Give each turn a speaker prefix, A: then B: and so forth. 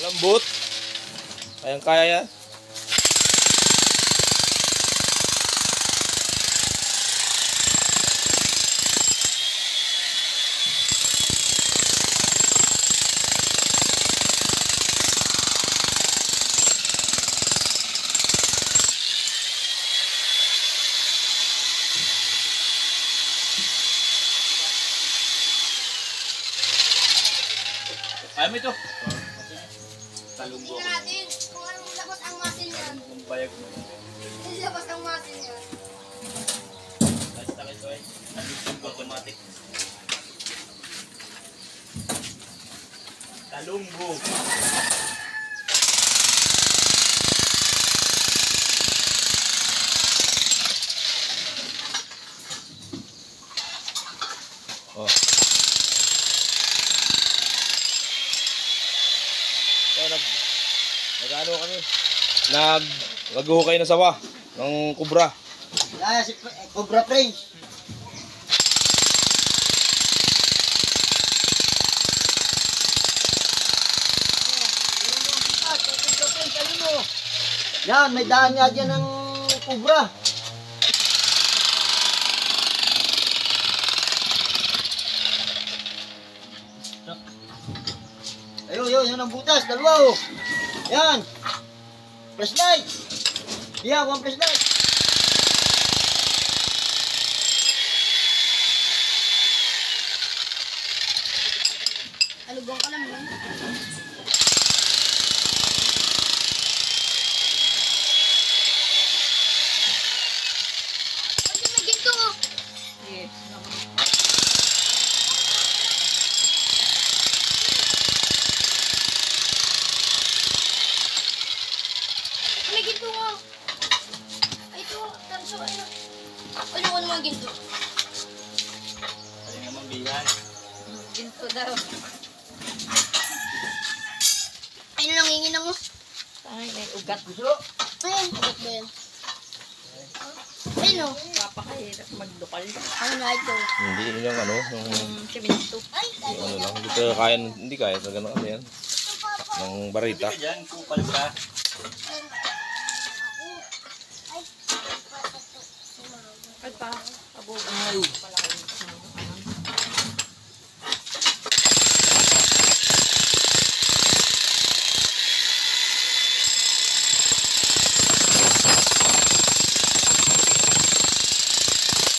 A: Malambot. Kayang-kaya yan.
B: Ayaw mo ito. Talunggo.
C: Tingnan natin kung anong labas ang muscle niyan.
B: Ang bayag mo.
C: Labas ang muscle niyan.
B: Basta ito ay. Talunggo automatic. Talunggo.
A: Oh. So, nag-ano kami? Nag-uhukay na sawa ng kubra.
D: Si Cobra Prince. Yan, may daan nga dyan ng kubra. Ayun, yun ang butas, dalawa oh. Yan. Flashlight. Yeah, one flashlight.
C: Alugong ka naman. Kasi may ginto oh.
E: Yes.
C: May ginto nga. Ay, ito. Tarso, ayun. Ayun ko naman ginto.
B: Ayaw naman bihan.
E: Ginto daw.
C: Ayun na lang hingin mo.
E: Ay, may ugat.
C: Ayun, ugat ba yan? Ayun oh.
E: Papakahirap magdukal.
C: Ano na ito?
A: Hindi yun yung ano, yung
E: Simento.
C: Ay,
A: ano lang. Hindi kaya sa gano'n ano yan. Ng barita.
B: Hindi ka dyan, kupal ka.
E: Ay pa. Abog. Ay.